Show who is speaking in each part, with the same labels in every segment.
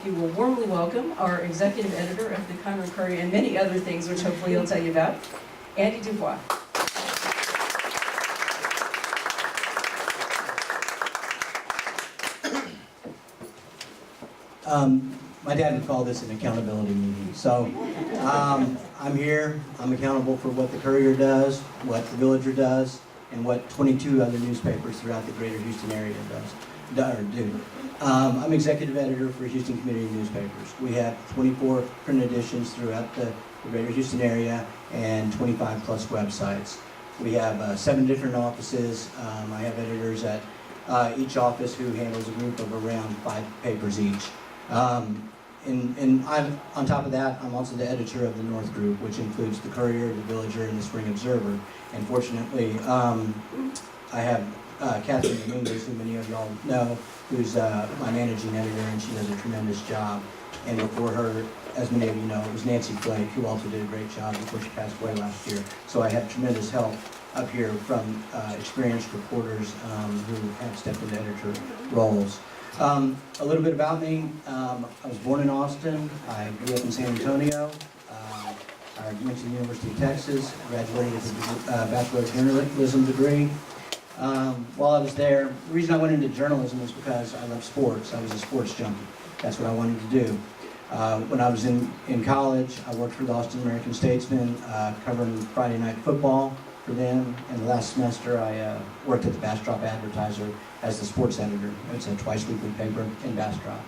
Speaker 1: You will warmly welcome our executive editor of the Conroe Courier and many other things, which hopefully he'll tell you about, Andy DuBois.
Speaker 2: My dad would call this an accountability meeting. So I'm here. I'm accountable for what the Courier does, what the Villager does, and what 22 other newspapers throughout the greater Houston area do. I'm executive editor for Houston Community Newspapers. We have 24 print editions throughout the greater Houston area and 25 plus websites. We have 7 different offices. I have editors at each office who handles a group of around 5 papers each. And I'm, on top of that, I'm also the editor of the North Group, which includes the Courier, the Villager, and the Spring Observer. And fortunately, I have Catherine Dominguez, who many of y'all know, who's my managing editor, and she does a tremendous job. And before her, as many of you know, it was Nancy Flake, who also did a great job before she passed away last year. So I have tremendous help up here from experienced reporters who have stepped into editor roles. A little bit about me. I was born in Austin. I grew up in San Antonio. I went to the University of Texas, graduated with a Bachelor of Journalism degree. While I was there, the reason I went into journalism was because I love sports. I was a sports junkie. That's what I wanted to do. When I was in college, I worked for the Austin American Statesman, covering Friday night football for them. And the last semester, I worked at the Bastrop Advertiser as the sports editor. It's a twice-weekly paper in Bastrop.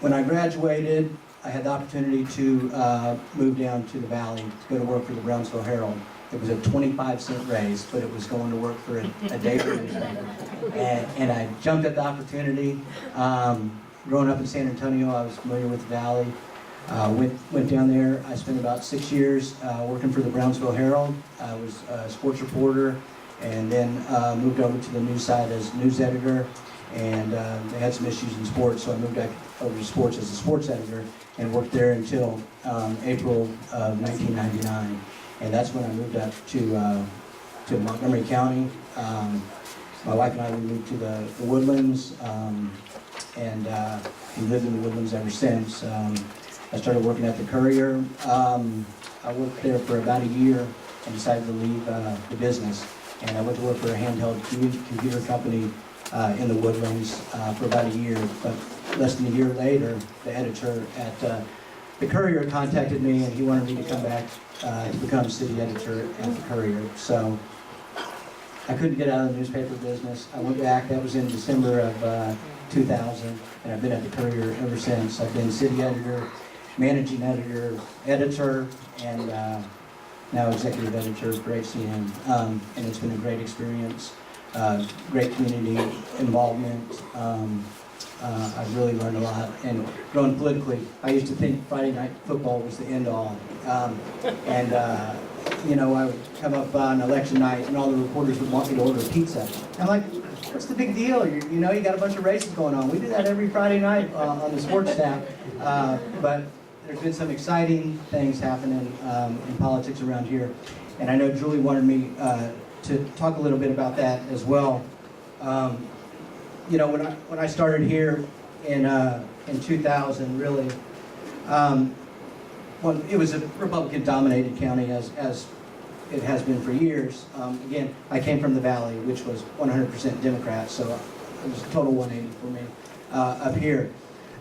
Speaker 2: When I graduated, I had the opportunity to move down to the Valley to go to work for the Brownsville Herald. It was a 25-cent raise, but it was going to work for a day for newspaper. And I jumped at the opportunity. Growing up in San Antonio, I was familiar with the Valley. Went down there. I spent about 6 years working for the Brownsville Herald. I was a sports reporter, and then moved over to the news side as news editor. And they had some issues in sports, so I moved back over to sports as a sports editor and worked there until April of 1999. And that's when I moved up to Montgomery County. My wife and I, we moved to the Woodlands, and we lived in the Woodlands ever since. I started working at the Courier. I worked there for about a year and decided to leave the business. And I went to work for a handheld computer company in the Woodlands for about a year. But less than a year later, the editor at the Courier contacted me, and he wanted me to come back to become city editor at the Courier. So I couldn't get out of the newspaper business. I went back. That was in December of 2000, and I've been at the Courier ever since. I've been city editor, managing editor, and now executive editor for HCN. And it's been a great experience, great community involvement. I've really learned a lot. And growing politically, I used to think Friday night football was the end-all. You know, I would come up on election night, and all the reporters would want me to order pizza. I'm like, what's the big deal? You know, you got a bunch of races going on. We do that every Friday night on the sports staff. But there's been some exciting things happening in politics around here. And I know Julie wanted me to talk a little bit about that as well. You know, when I started here in 2000, really, well, it was a Republican-dominated county as it has been for years. Again, I came from the Valley, which was 100% Democrat, so it was a total 180 for me up here.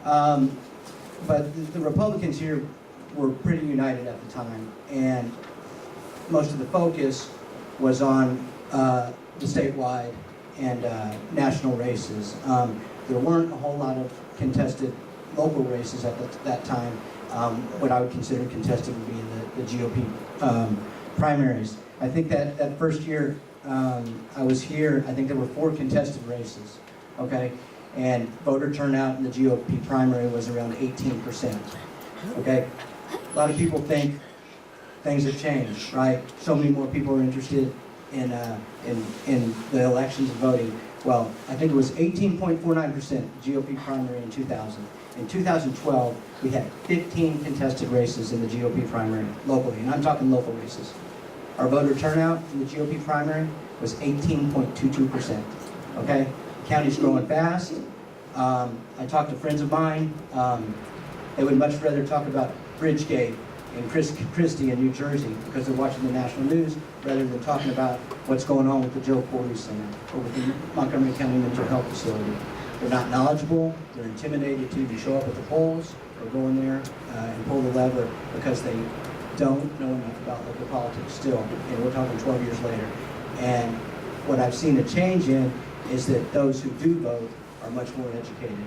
Speaker 2: But the Republicans here were pretty united at the time, and most of the focus was on the statewide and national races. There weren't a whole lot of contested local races at that time. What I would consider contested would be in the GOP primaries. I think that first year I was here, I think there were 4 contested races, okay? And voter turnout in the GOP primary was around 18%, okay? A lot of people think things have changed, right? So many more people are interested in the elections and voting. Well, I think it was 18.49% GOP primary in 2000. In 2012, we had 15 contested races in the GOP primary locally, and I'm talking local races. Our voter turnout in the GOP primary was 18.22%, okay? The county's growing fast. I talked to friends of mine. They would much rather talk about Bridgegate and Christie in New Jersey because they're watching the national news rather than talking about what's going on with the Joe Corey Center or with the Montgomery County Mental Health Facility. They're not knowledgeable. They're intimidated to even show up at the polls or go in there and pull the lever because they don't know enough about local politics still. And we're talking 12 years later. And what I've seen a change in is that those who do vote are much more educated.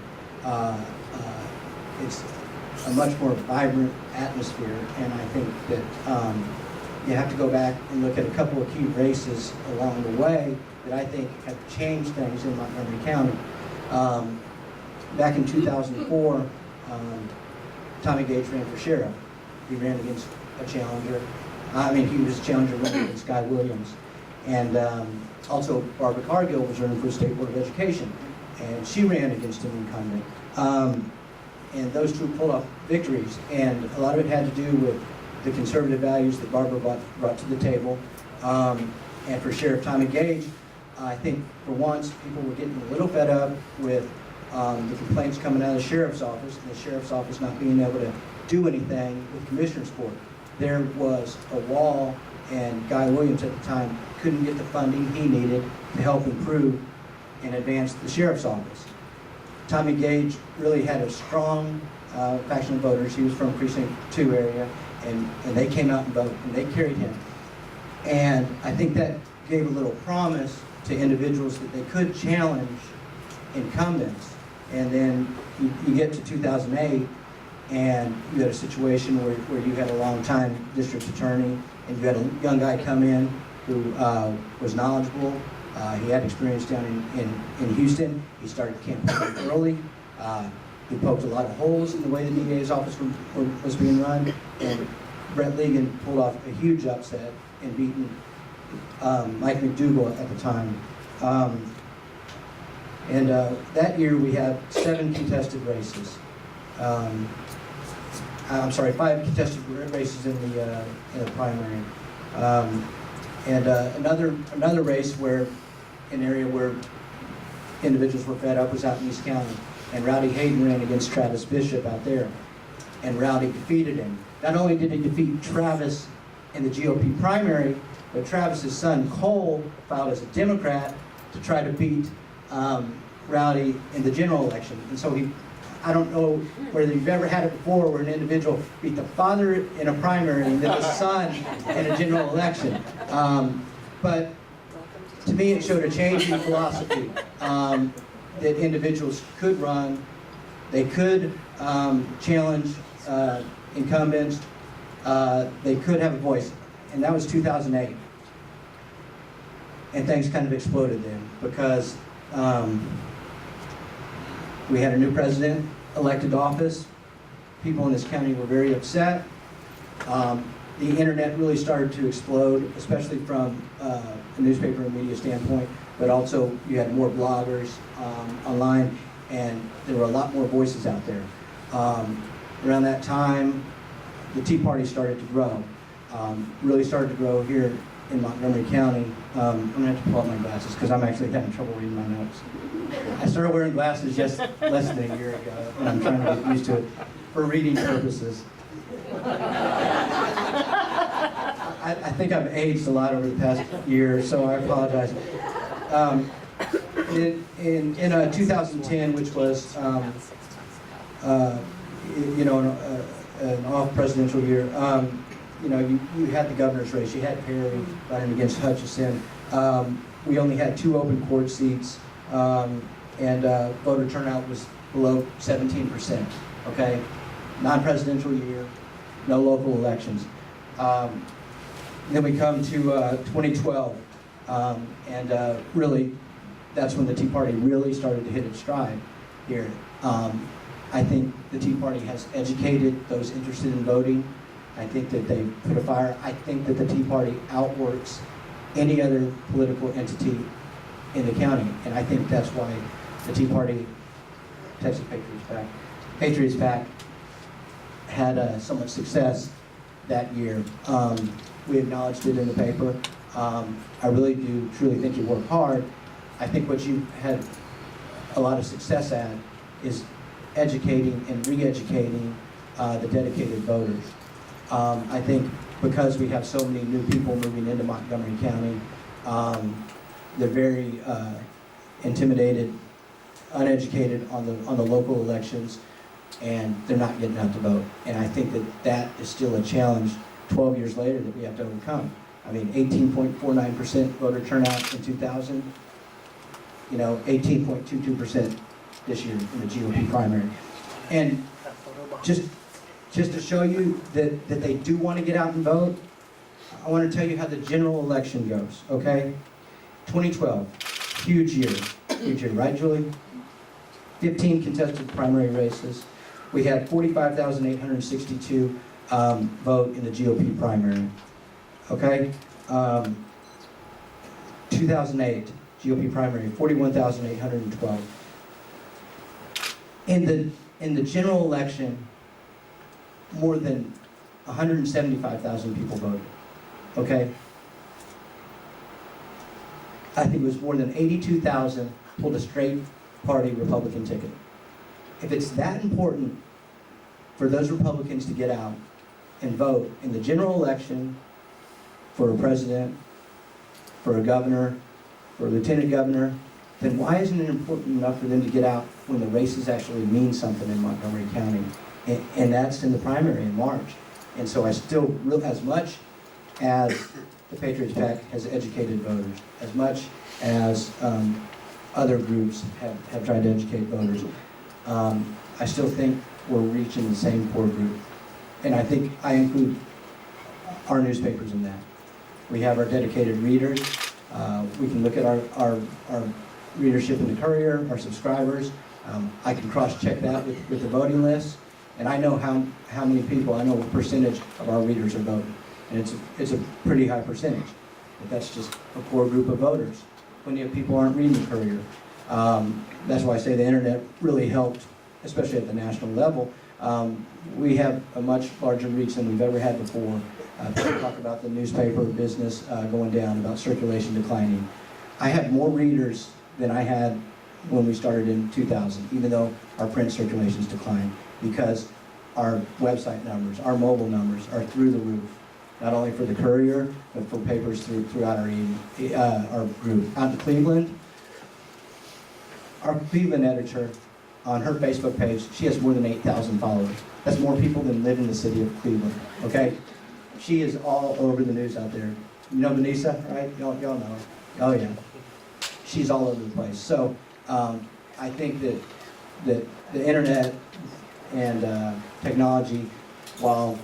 Speaker 2: It's a much more vibrant atmosphere, and I think that you have to go back and look at a couple of key races along the way that I think have changed things in Montgomery County. Back in 2004, Tommy Gage ran for sheriff. He ran against a challenger. He was a challenger running against Guy Williams. And also Barbara Cargill was running for the State Board of Education, and she ran against an incumbent. And those two pulled off victories, and a lot of it had to do with the conservative values that Barbara brought to the table. And for Sheriff Tommy Gage, I think for once people were getting a little fed up with the complaints coming out of the sheriff's office, and the sheriff's office not being able to do anything with commissioner's court. There was a wall, and Guy Williams at the time couldn't get the funding he needed to help improve and advance the sheriff's office. Tommy Gage really had a strong faction of voters. He was from Precinct 2 area, and they came out and voted, and they carried him. And I think that gave a little promise to individuals that they could challenge incumbents. And then you get to 2008, and you had a situation where you had a long-time district attorney, and you had a young guy come in who was knowledgeable. He had experience down in Houston. He started campaigning early. He poked a lot of holes in the way the DA's office was being run. And Brett Ligon pulled off a huge upset and beaten Mike McDougal at the time. That year we had 7 contested races. 5 contested races in the primary. Another race where an area where individuals were fed up was out in East County, and Rowdy Hayden ran against Travis Bishop out there, and Rowdy defeated him. Not only did he defeat Travis in the GOP primary, but Travis's son Cole filed as a Democrat to try to beat Rowdy in the general election. And so I don't know whether you've ever had it before where an individual beat the father in a primary and then the son in a general election. But to me, it showed a change in philosophy, that individuals could run, they could challenge incumbents, they could have a voice. And that was 2008. And things kind of exploded then because we had a new president elected to office. People in this county were very upset. The internet really started to explode, especially from a newspaper and media standpoint, but also you had more bloggers online, and there were a lot more voices out there. Around that time, the Tea Party started to grow. Really started to grow here in Montgomery County. I'm gonna have to pull out my glasses because I'm actually having trouble reading my notes. I started wearing glasses just less than a year ago, and I'm trying to get used to it for reading purposes. I think I've aged a lot over the past year, so I apologize. In 2010, which was an off-presidential year, you had the governor's race. You had Perry running against Hutchison. We only had 2 open court seats, and voter turnout was below 17%. Okay, non-presidential year, no local elections. Then we come to 2012, and really, that's when the Tea Party really started to hit its stride here. I think the Tea Party has educated those interested in voting. I think that they put a fire. I think that the Tea Party outworks any other political entity in the county, and I think that's why the Tea Party, Texas Patriots PAC, had so much success that year. We acknowledged it in the paper. I really do truly think you work hard. I think what you had a lot of success at is educating and re-educating the dedicated voters. I think because we have so many new people moving into Montgomery County, they're very intimidated, uneducated on the local elections, and they're not getting out to vote. And I think that is still a challenge 12 years later that we have to overcome. I mean, 18.49% voter turnout in 2000, 18.22% this year in the GOP primary. And just to show you that they do want to get out and vote, I want to tell you how the general election goes, okay? 2012, huge year, right, Julie? 15 contested primary races. We had 45,862 vote in the GOP primary, okay? 2008, GOP primary, 41,812. In the general election, more than 175,000 people voted, okay? I think it was more than 82,000 pulled a straight party Republican ticket. If it's that important for those Republicans to get out and vote in the general election for a president, for a governor, for a lieutenant governor, then why isn't it important enough for them to get out when the races actually mean something in Montgomery County? And that's in the primary in March. And so I still, as much as the Patriots PAC has educated voters, as much as other groups have tried to educate voters, I still think we're reaching the same core group. And I think I include our newspapers in that. We have our dedicated readers. We can look at our readership in the Courier, our subscribers. I can cross-check that with the voting list. And I know how many people, I know what percentage of our readers are voting. And it's a pretty high percentage. But that's just a core group of voters. Plenty of people aren't reading the Courier. That's why I say the internet really helped, especially at the national level. We have a much larger reach than we've ever had before. People talk about the newspaper business going down, about circulation declining. I have more readers than I had when we started in 2000, even though our print circulations declined, because our website numbers, our mobile numbers are through the roof. Not only for the Courier, but for papers throughout our group. Out in Cleveland, our Cleveland editor, on her Facebook page, she has more than 8,000 followers. That's more people than live in the city of Cleveland, okay? She is all over the news out there. You know Vanessa, right? Y'all know her. Oh yeah. She's all over the place. So I think that the internet and technology, while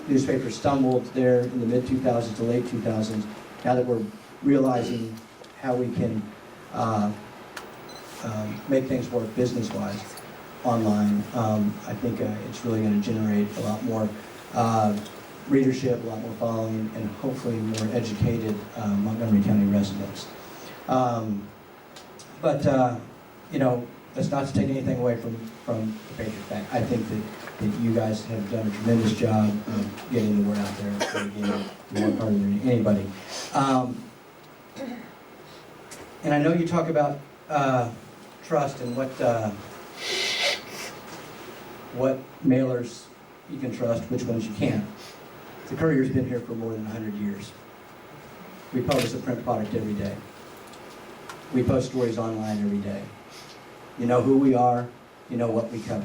Speaker 2: newspapers stumbled there in the mid-2000s to late 2000s, now that we're realizing how we can make things work business-wise online, I think it's really going to generate a lot more readership, a lot more following, and hopefully more educated Montgomery County residents. That's not to take anything away from the Patriots PAC. I think that you guys have done a tremendous job of getting the word out there. And again, you work harder than anybody. And I know you talk about trust and what mailers you can trust, which ones you can't. The Courier's been here for more than 100 years. We publish a print product every day. We post stories online every day. You know who we are, you know what we cover.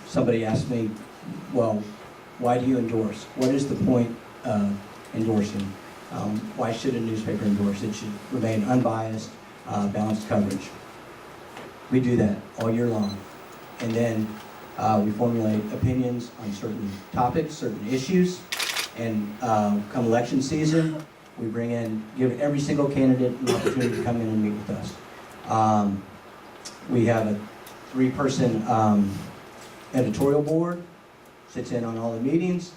Speaker 2: Somebody asked me, well, why do you endorse? What is the point of endorsing? Why should a newspaper endorse? It should remain unbiased, balanced coverage. We do that all year long. And then we formulate opinions on certain topics, certain issues, and come election season, we give every single candidate an opportunity to come in and meet with us. We have a 3-person editorial board, sits in on all the meetings.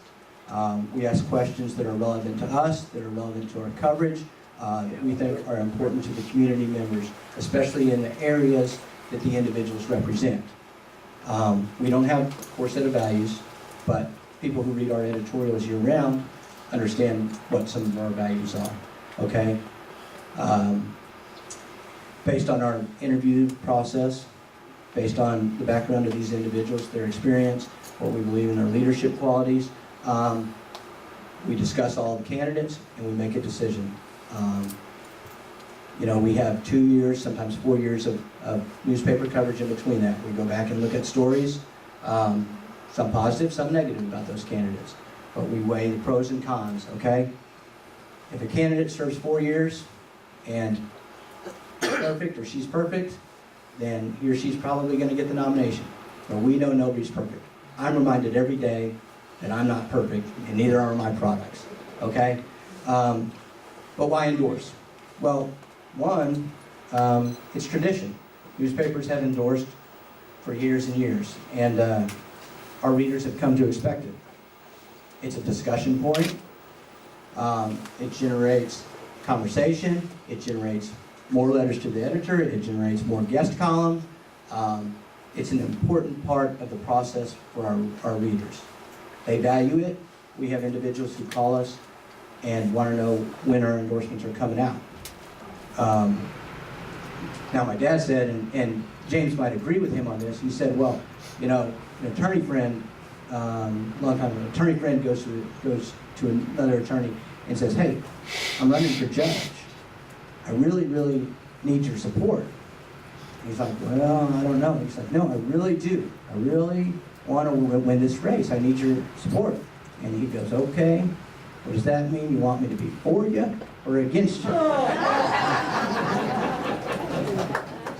Speaker 2: We ask questions that are relevant to us, that are relevant to our coverage, that we think are important to the community members, especially in the areas that the individuals represent. We don't have a core set of values, but people who read our editorials year-round understand what some of our values are, okay? Based on our interview process, based on the background of these individuals, their experience, what we believe in their leadership qualities. We discuss all the candidates and we make a decision. You know, we have 2 years, sometimes 4 years of newspaper coverage in between that. We go back and look at stories, some positive, some negative about those candidates. But we weigh the pros and cons, okay? If a candidate serves 4 years and he's perfect or she's perfect, then he or she's probably going to get the nomination. But we know nobody's perfect. I'm reminded every day that I'm not perfect, and neither are my products, okay? But why endorse? Well, one, it's tradition. Newspapers have endorsed for years and years, and our readers have come to expect it. It's a discussion point. It generates conversation. It generates more letters to the editor. It generates more guest columns. It's an important part of the process for our readers. They value it. We have individuals who call us and want to know when our endorsements are coming out. Now my dad said, and James might agree with him on this, he said, well, you know, an attorney friend, long time ago, an attorney friend goes to another attorney and says, hey, I'm running for judge. I really, really need your support. And he's like, well, I don't know. He's like, no, I really do. I really want to win this race. I need your support. And he goes, okay, what does that mean? You want me to be for you or against you?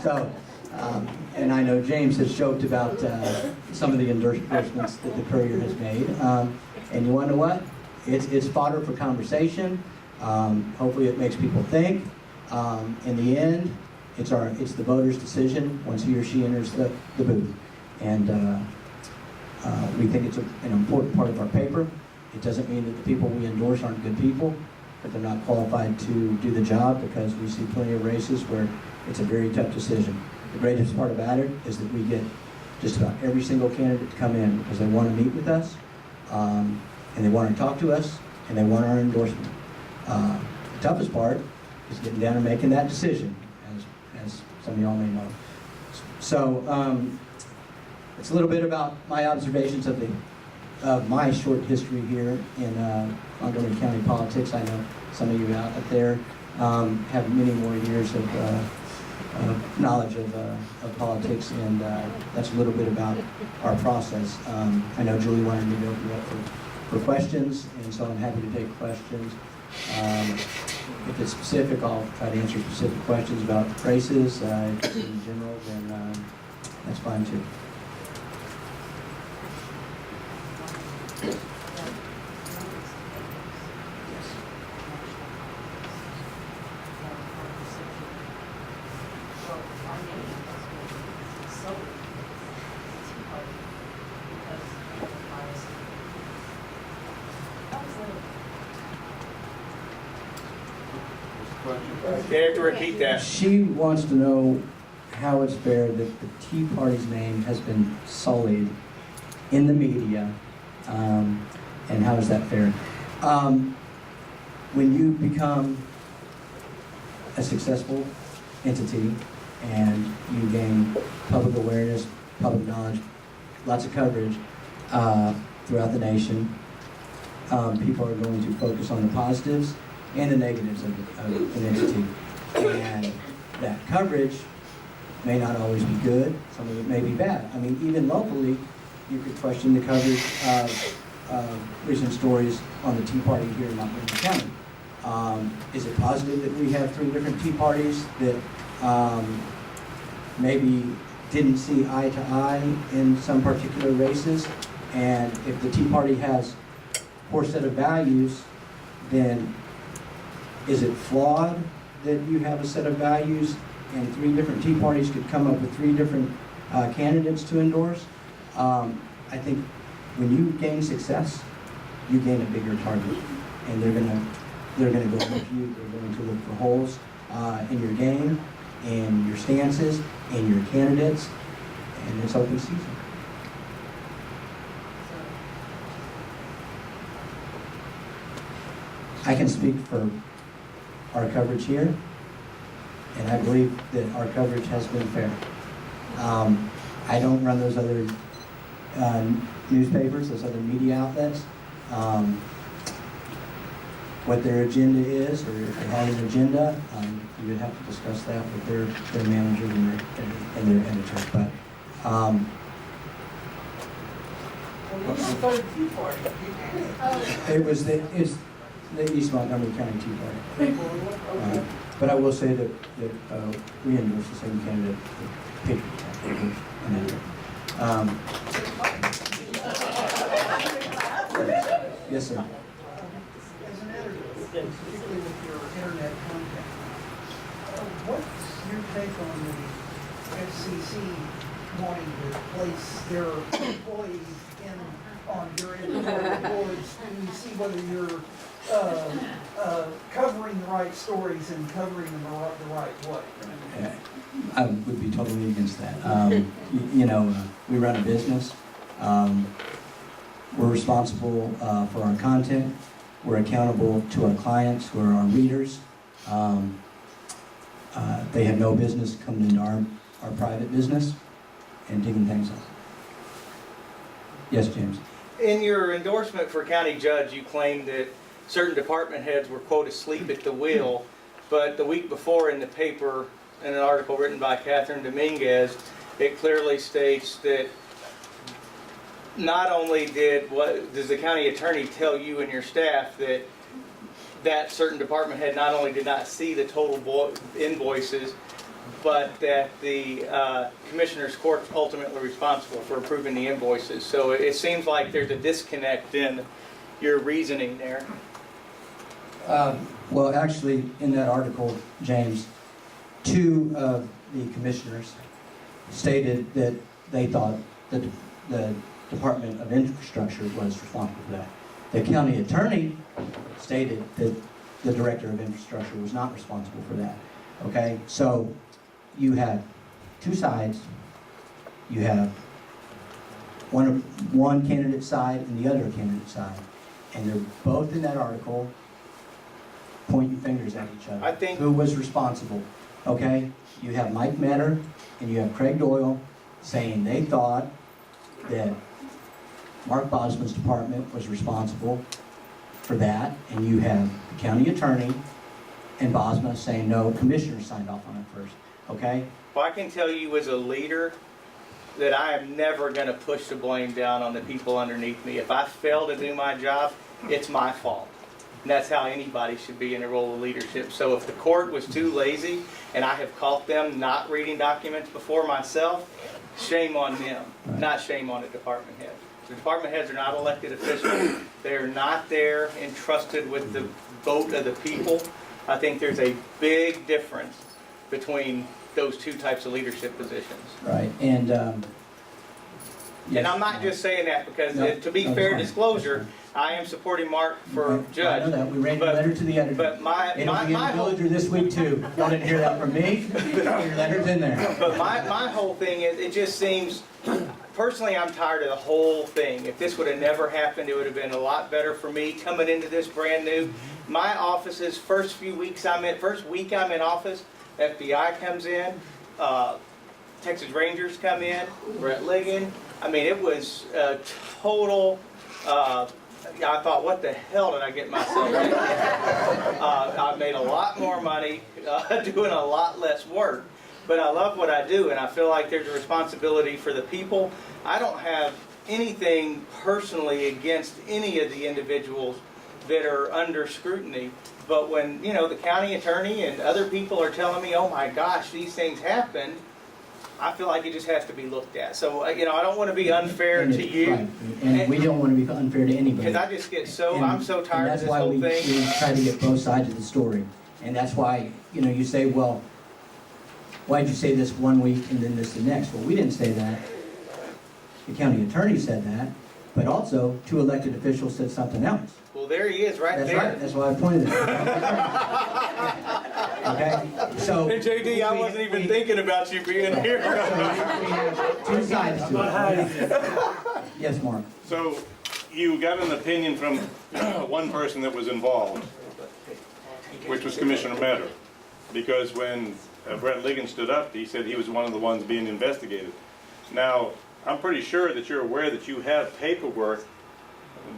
Speaker 2: So, and I know James has joked about some of the endorsements that the Courier has made. And you want to know what? It's fodder for conversation. Hopefully it makes people think. In the end, it's the voter's decision once he or she enters the booth. And we think it's an important part of our paper. It doesn't mean that the people we endorse aren't good people, but they're not qualified to do the job, because we see plenty of races where it's a very tough decision. The greatest part about it is that we get just about every single candidate to come in because they want to meet with us, and they want to talk to us, and they want our endorsement. The toughest part is getting down and making that decision, as some of y'all may know. So it's a little bit about my observations of my short history here in Montgomery County politics. I know some of you out there have many more years of knowledge of politics, and that's a little bit about our process. I know Julie wanted me to open it up for questions, and so I'm happy to take questions. If it's specific, I'll try to answer specific questions about races. If in general, then that's fine too.
Speaker 3: You have to repeat that.
Speaker 2: She wants to know how it's fair that the Tea Party's name has been sullied in the media, and how is that fair? When you become a successful entity and you gain public awareness, public knowledge, lots of coverage throughout the nation, people are going to focus on the positives and the negatives of an entity. And that coverage may not always be good, some of it may be bad. I mean, even locally, you could question the coverage of recent stories on the Tea Party here in Montgomery County. Is it positive that we have 3 different Tea Parties that maybe didn't see eye to eye in some particular races? And if the Tea Party has a poor set of values, then is it flawed that you have a set of values and 3 different Tea Parties could come up with 3 different candidates to endorse? I think when you gain success, you gain a bigger target, and they're gonna go look you. They're going to look for holes in your game, in your stances, in your candidates, and it's open season. I can speak for our coverage here, and I believe that our coverage has been fair. I don't run those other newspapers, those other media outlets. What their agenda is, or if they have an agenda, you would have to discuss that with their manager and their editor. But it's the East Montgomery County Tea Party. But I will say that we endorse the same candidate, the Patriots PAC. Yes, sir.
Speaker 4: As an editor, particularly with your internet content, what's your take on the FCC wanting to place their employees on your editorial boards to see whether you're covering the right stories and covering them the right way?
Speaker 2: I would be totally against that. We run a business. We're responsible for our content. We're accountable to our clients, who are our readers. They have no business coming into our private business and digging things up. Yes, James?
Speaker 3: In your endorsement for county judge, you claimed that certain department heads were, quote, asleep at the wheel, but the week before in the paper, in an article written by Catherine Dominguez, it clearly states that not only does the county attorney tell you and your staff that certain department head not only did not see the total invoices, but that the commissioner's court's ultimately responsible for approving the invoices. So it seems like there's a disconnect in your reasoning there.
Speaker 2: Well, actually, in that article, James, two of the commissioners stated that they thought that the Department of Infrastructure was responsible for that. The county attorney stated that the Director of Infrastructure was not responsible for that. Okay, so you have two sides. You have one candidate side and the other candidate side, and they're both in that article pointing fingers at each other.
Speaker 3: I think
Speaker 2: who was responsible. Okay, you have Mike Metter and you have Craig Doyle saying they thought that Mark Bosman's department was responsible for that, and you have the county attorney and Bosma saying no, commissioners signed off on it first. Okay?
Speaker 3: Well, I can tell you as a leader that I am never going to push the blame down on the people underneath me. If I fail to do my job, it's my fault. And that's how anybody should be in a role of leadership. So if the court was too lazy, and I have caught them not reading documents before myself, shame on them, not shame on the department head. The department heads are not elected officials. They are not there entrusted with the vote of the people. I think there's a big difference between those two types of leadership positions.
Speaker 2: Right, and
Speaker 3: And I'm not just saying that because, to be fair disclosure, I am supporting Mark for judge.
Speaker 2: I know that. We ran a letter to the editor.
Speaker 3: But my whole
Speaker 2: Villager this week too. Y'all didn't hear that from me. Your letter's in there.
Speaker 3: But my whole thing is, it just seems, personally, I'm tired of the whole thing. If this would have never happened, it would have been a lot better for me coming into this brand new. My office's first week I'm in office, FBI comes in, Texas Rangers come in, Brett Ligon. I mean, it was a total, I thought, what the hell did I get myself into? I made a lot more money doing a lot less work. But I love what I do, and I feel like there's a responsibility for the people. I don't have anything personally against any of the individuals that are under scrutiny. But when, the county attorney and other people are telling me, oh my gosh, these things happen, I feel like it just has to be looked at. So, I don't want to be unfair to you.
Speaker 2: Right. And we don't want to be unfair to anybody.
Speaker 3: Because I just get I'm so tired of this whole thing.
Speaker 2: That's why we try to get both sides of the story. And that's why, you say, well, why'd you say this one week and then this the next? Well, we didn't say that. The county attorney said that. But also, two elected officials said something else.
Speaker 3: Well, there he is, right
Speaker 2: That's
Speaker 3: there.
Speaker 2: right. That's why I pointed at it. Okay? So...
Speaker 3: And JD, I wasn't even thinking about you being here.
Speaker 2: We have two sides to it. Yes, Mark.
Speaker 5: So you got an opinion from one person that was involved, which was Commissioner Metter, because when Brett Ligon stood up, he said he was one of the ones being investigated. Now, I'm pretty sure that you're aware that you have paperwork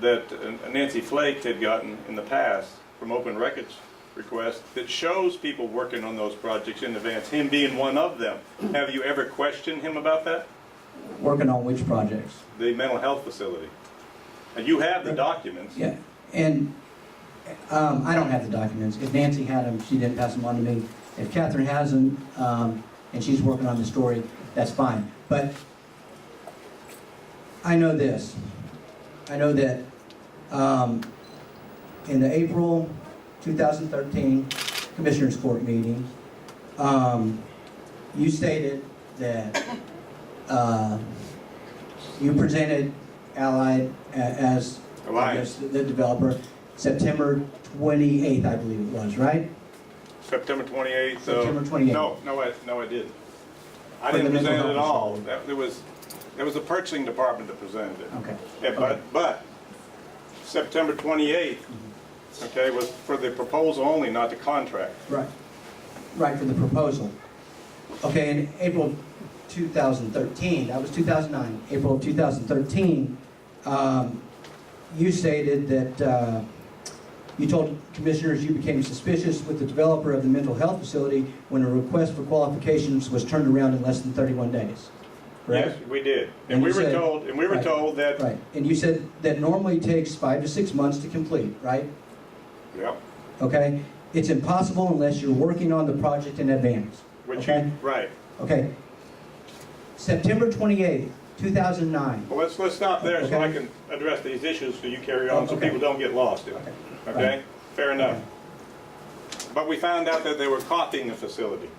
Speaker 5: that Nancy Flake had gotten in the past from open records requests that shows people working on those projects in advance, him being one of them. Have you ever questioned him about that?
Speaker 2: Working on which projects?
Speaker 5: The mental health facility. And you have the documents.
Speaker 2: Yeah, and I don't have the documents. If Nancy had them, she didn't pass them on to me. If Catherine has them, and she's working on the story, that's fine. But I know this. I know that in the April 2013 Commissioners Court meeting, you stated that you presented Allied as I guess, the developer September 28th, I believe it was, right?
Speaker 5: September 28th.
Speaker 2: September 28th.
Speaker 5: No, I didn't. I
Speaker 2: For the
Speaker 5: didn't
Speaker 2: mental
Speaker 5: present it at
Speaker 2: health
Speaker 5: all.
Speaker 2: facility.
Speaker 5: There was a purchasing department that presented it.
Speaker 2: Okay.
Speaker 5: Yeah,
Speaker 2: Okay.
Speaker 5: but September 28th, okay, was for the proposal only, not the contract.
Speaker 2: Right. Right, for the proposal. Okay, in April 2013, that was 2009, April of 2013, you stated that you told commissioners you became suspicious with the developer of the mental health facility when a request for qualifications was turned around in less than 31 days. Correct?
Speaker 5: Yes, we did.
Speaker 2: And
Speaker 5: And we
Speaker 2: you
Speaker 5: were
Speaker 2: said-
Speaker 5: told,
Speaker 2: right.
Speaker 5: that,
Speaker 2: Right, and you said that normally takes 5 to 6 months to complete, right?
Speaker 5: yeah,
Speaker 2: Okay? It's impossible unless you're working on the project in advance.
Speaker 5: which
Speaker 2: Okay.
Speaker 5: you, right.
Speaker 2: Okay. September 28th, 2009.
Speaker 5: Well, let's stop there so I
Speaker 2: Okay.
Speaker 5: can address these issues so you carry on, so
Speaker 2: Okay.
Speaker 5: people don't get lost in it.
Speaker 2: Okay.
Speaker 5: Okay? Fair enough. But we found out that they were copying a facility.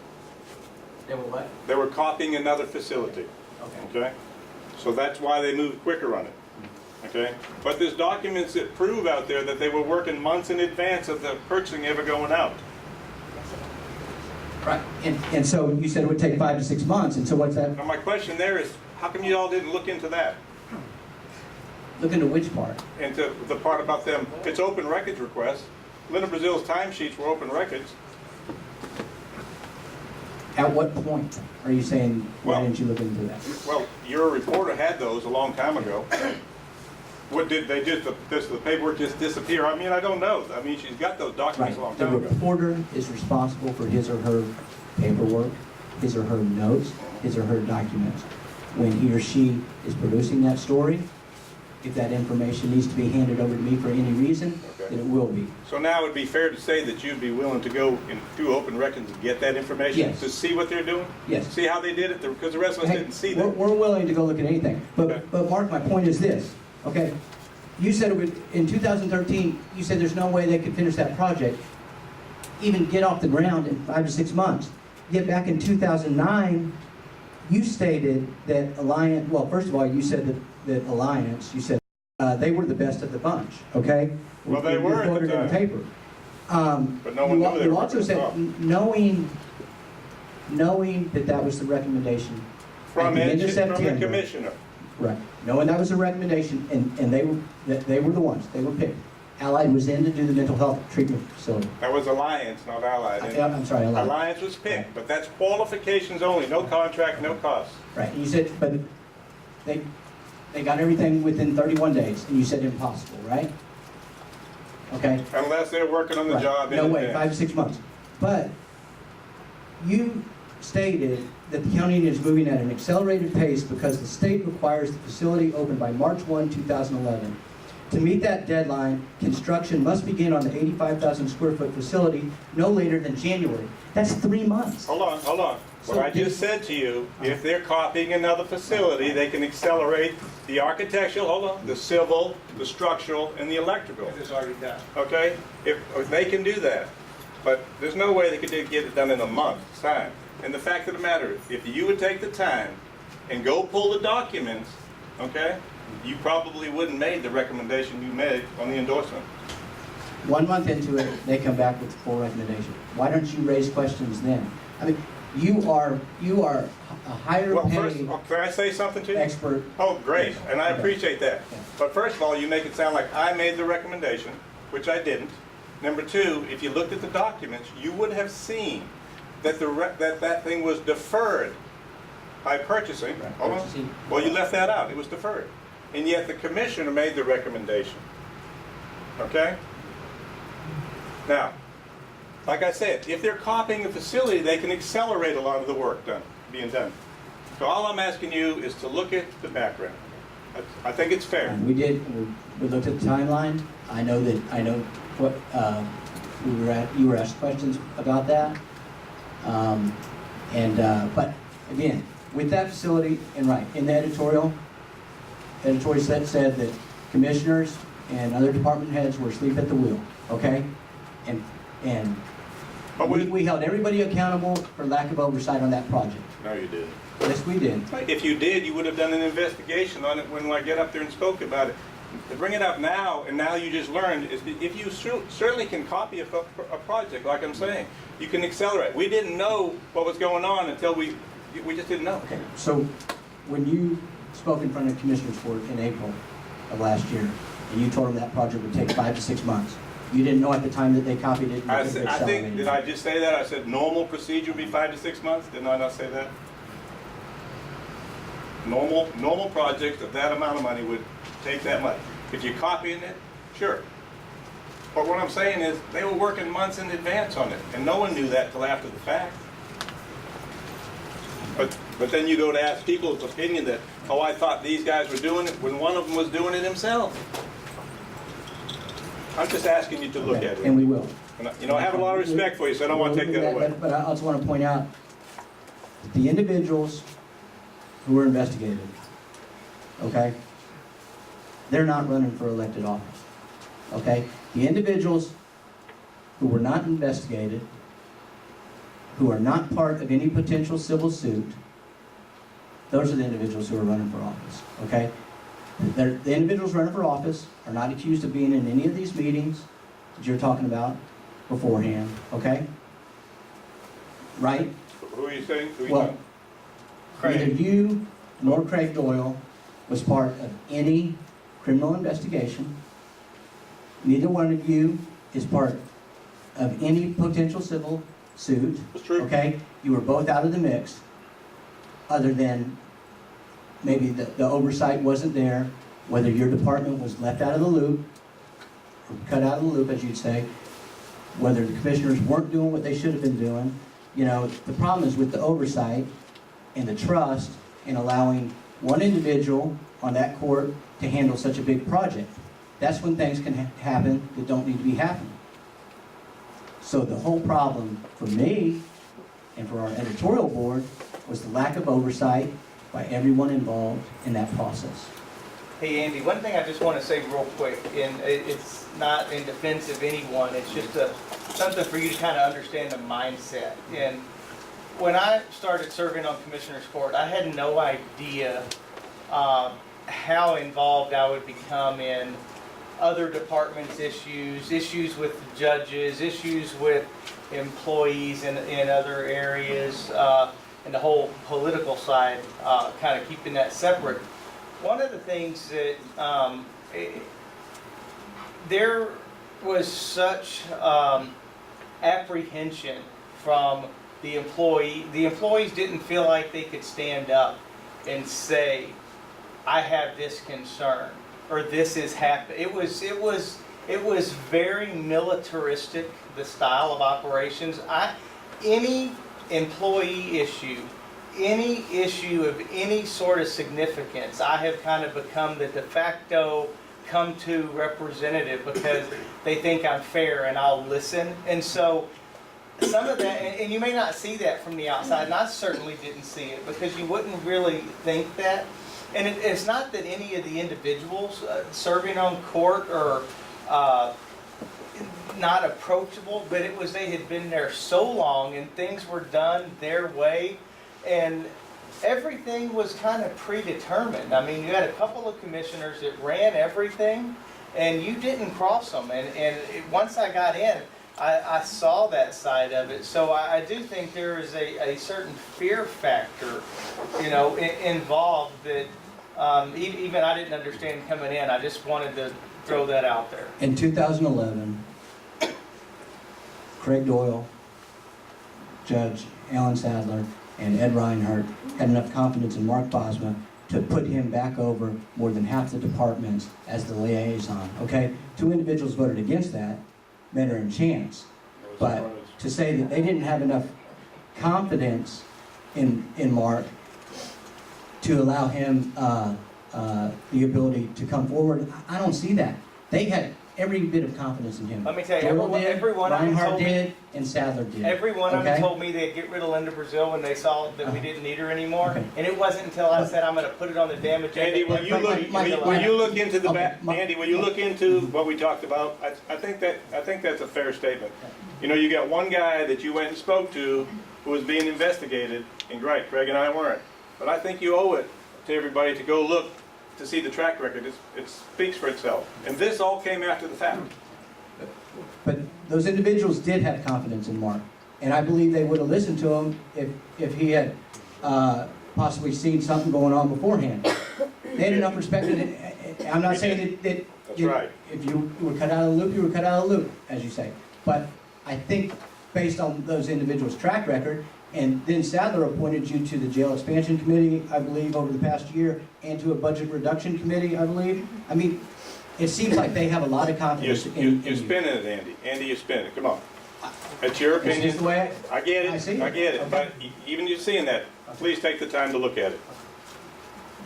Speaker 2: They were what?
Speaker 5: They were copying another facility.
Speaker 2: Okay.
Speaker 5: Okay? So that's why they moved quicker on it. Okay? But there's documents that prove out there that they were working months in advance of the purchasing ever going out.
Speaker 2: Right. And so you said it would take 5 to 6 months, and so what's that?
Speaker 5: Now my question there is, how come you all didn't look into that?
Speaker 2: Look into which part?
Speaker 5: Into the part about them, it's open records requests. Linda Brazil's timesheets were open records.
Speaker 2: At what point are you saying, why
Speaker 5: Well-
Speaker 2: didn't you look into that?
Speaker 5: Well, your reporter had those a long time ago. What did they just, does the paperwork just disappear? I mean, I don't know. I mean, she's got those documents a long
Speaker 2: Right. The
Speaker 5: time ago.
Speaker 2: reporter is responsible for his or her paperwork, his or her notes, his or her documents. When he or she is producing that story, if that information needs to be handed over to me for any reason,
Speaker 5: Okay.
Speaker 2: then it will be.
Speaker 5: So now it would be fair to say that you'd be willing to go and do open records and get that information?
Speaker 2: Yes.
Speaker 5: To see what they're doing?
Speaker 2: Yes.
Speaker 5: See how they did it? Because the rest of us
Speaker 2: Hey,
Speaker 5: didn't see
Speaker 2: we're,
Speaker 5: that.
Speaker 2: we're willing to go look at anything.
Speaker 5: Okay.
Speaker 2: But Mark, my point is this, okay? You said it would, in 2013, you said there's no way they could finish that project, even get off the ground in 5 to 6 months. Yet back in 2009, you stated that Alliance, well, first of all, you said that Alliance, you said they were the best of the bunch, okay?
Speaker 5: Well, they
Speaker 2: You
Speaker 5: were at the
Speaker 2: quoted in
Speaker 5: time.
Speaker 2: paper.
Speaker 5: But no one knew they
Speaker 2: You
Speaker 5: were
Speaker 2: also
Speaker 5: working
Speaker 2: said,
Speaker 5: it off.
Speaker 2: knowing that that was the recommendation.
Speaker 5: From
Speaker 2: at the end of
Speaker 5: the
Speaker 2: September.
Speaker 5: commissioner.
Speaker 2: Right. Knowing that was a recommendation, and they were the ones, they were picked. Allied was in to do the mental health treatment facility.
Speaker 5: That was Alliance, not Allied. And
Speaker 2: I'm sorry, Allied.
Speaker 5: Alliance was picked, but that's qualifications only, no contract, no cost.
Speaker 2: Right, and you said, but they got everything within 31 days, and you said impossible, right? Okay?
Speaker 5: Unless they're working on the
Speaker 2: Right.
Speaker 5: job in
Speaker 2: No way,
Speaker 5: advance.
Speaker 2: 5 to 6 months. But you stated that the county is moving at an accelerated pace because the state requires the facility open by March 1, 2011. To meet that deadline, construction must begin on the 85,000 square foot facility no later than January. That's 3 months.
Speaker 5: Hold on. What
Speaker 2: So
Speaker 5: I just said to you, if they're copying another facility, they can accelerate the architectural, the civil, the structural, and the electrical.
Speaker 3: It's already done.
Speaker 5: Okay? If they can do that. But there's no way they could get it done in a month's time. And the fact of the matter is, if you would take the time and go pull the documents, okay, you probably wouldn't made the recommendation you made on the endorsement.
Speaker 2: 1 month into it, they come back with the full recommendation. Why don't you raise questions then? I mean, you are a higher
Speaker 5: Well, first,
Speaker 2: paid
Speaker 5: can I say something to you?
Speaker 2: expert.
Speaker 5: Oh, great, and I
Speaker 2: Okay.
Speaker 5: appreciate that.
Speaker 2: Yeah.
Speaker 5: But first of all, you make it sound like I made the recommendation, which I didn't. Number two, if you looked at the documents, you would have seen that that thing was deferred by purchasing. Hold on.
Speaker 2: Purchasing.
Speaker 5: Well, you left that out. It was deferred. And yet the commissioner made the recommendation. Okay? Now, like I said, if they're copying a facility, they can accelerate a lot of the work being done. So all I'm asking you is to look at the background. I think it's fair.
Speaker 2: And we looked at the timeline. I know what, you were asked questions about that. But again, with that facility, and right, in the editorial said that commissioners and other department heads were asleep at the wheel, okay? And
Speaker 5: But
Speaker 2: we held everybody accountable for lack of oversight on that project.
Speaker 5: No, you didn't.
Speaker 2: Yes, we did.
Speaker 5: If you did, you would have done an investigation on it when I get up there and spoke about it. To bring it up now, and now you just learned, is that if you certainly can copy a project, like I'm saying, you can accelerate. We didn't know what was going on until we just didn't know.
Speaker 2: Okay, so when you spoke in front of Commissioners Court in April of last year, and you told them that project would take 5 to 6 months, you didn't know at the time that they copied it?
Speaker 5: I think, did I just say that? I said normal procedure would be 5 to 6 months? Did I not say that? Normal project of that amount of money would take that much. If you're copying it, sure. But what I'm saying is they were working months in advance on it, and no one knew that till after the fact. But then you go to ask people's opinion that, oh, I thought these guys were doing it, when one of them was doing it himself. I'm just asking you to look at it.
Speaker 2: And we will.
Speaker 5: And, you know, I have a lot of respect for you, so I don't want to take that away.
Speaker 2: But I also want to point out that the individuals who were investigated, okay, they're not running for elected office, okay? The individuals who were not investigated, who are not part of any potential civil suit, those are the individuals who are running for office, okay? The individuals running for office are not accused of being in any of these meetings that you're talking about beforehand, okay? Right?
Speaker 5: Who are you saying? Who are you
Speaker 2: Well,
Speaker 5: talking?
Speaker 2: neither you nor Craig Doyle was part of any criminal investigation. Neither one of you is part of any potential civil suit.
Speaker 5: That's true.
Speaker 2: Okay? You were both out of the mix, other than maybe the oversight wasn't there, whether your department was left out of the loop, or cut out of the loop, as you'd say, whether the commissioners weren't doing what they should have been doing. You know, the problem is with the oversight and the trust in allowing one individual on that court to handle such a big project. That's when things can happen that don't need to be happening. So the whole problem for me and for our editorial board was the lack of oversight by everyone involved in that process.
Speaker 3: Hey, Andy, one thing I just want to say real quick, and it's not in defense of anyone, it's just something for you to kind of understand the mindset. And when I started serving on Commissioner's Court, I had no idea how involved I would become in other departments' issues with judges, issues with employees in other areas, and the whole political side, kind of keeping that separate. One of the things that there was such apprehension from the employees didn't feel like they could stand up and say, I have this concern, or this is happening. It was very militaristic, the style of operations. Any employee issue, any issue of any sort of significance, I have kind of become the de facto come-to representative because they think I'm fair and I'll listen. And so some of that, and you may not see that from the outside, and I certainly didn't see it because you wouldn't really think that. And it's not that any of the individuals serving on court are not approachable, but it was they had been there so long and things were done their way, and everything was kind of predetermined. I mean, you had a couple of commissioners that ran everything, and you didn't cross them. And once I got in, I saw that side of it. So I do think there is a certain fear factor, you know, involved that even I didn't understand coming in. I just wanted to throw that out there.
Speaker 2: In 2011, Craig Doyle, Judge Alan Sadler, and Ed Reinhardt had enough confidence in Mark Bosma to put him back over more than half the departments as the liaison, okay? 2 individuals voted against that, better in chance. But to say that they didn't have enough confidence in Mark to allow him the ability to come forward, I don't see that. They had every bit of confidence in him.
Speaker 3: Let me tell you,
Speaker 2: Doyle did,
Speaker 3: everyone of them
Speaker 2: Reinhardt
Speaker 3: told me,
Speaker 2: did, and Sadler did.
Speaker 3: every one of them
Speaker 2: Okay?
Speaker 3: told me they'd get rid of Linda Brazil when they saw that we didn't need her anymore.
Speaker 2: Okay.
Speaker 3: And it wasn't until I said I'm going to put it on the damn agenda.
Speaker 5: Andy, will you look into the Andy, will you look into what we talked about? I think that's a fair statement. You know, you got one guy that you went and spoke to who was being investigated, and right, Craig and I weren't. But I think you owe it to everybody to go look to see the track record. It speaks for itself. And this all came after the fact.
Speaker 2: But those individuals did have confidence in Mark, and I believe they would have listened to him if he had possibly seen something going on beforehand. They had enough respect. I'm not saying that
Speaker 5: That's right.
Speaker 2: if you were cut out of the loop, you were cut out of the loop, as you say. But I think based on those individuals' track record, and then Sadler appointed you to the jail expansion committee, I believe, over the past year, and to a budget reduction committee, I believe. I mean, it seems like they have a lot of confidence in you.
Speaker 5: You're spinning it, Andy. Andy, you're spinning it. Come on. It's your
Speaker 2: It's
Speaker 5: opinion.
Speaker 2: just the way
Speaker 5: I get it.
Speaker 2: I see it.
Speaker 5: I get it.
Speaker 2: Okay.
Speaker 5: But even you seeing that, please take the time to look at it.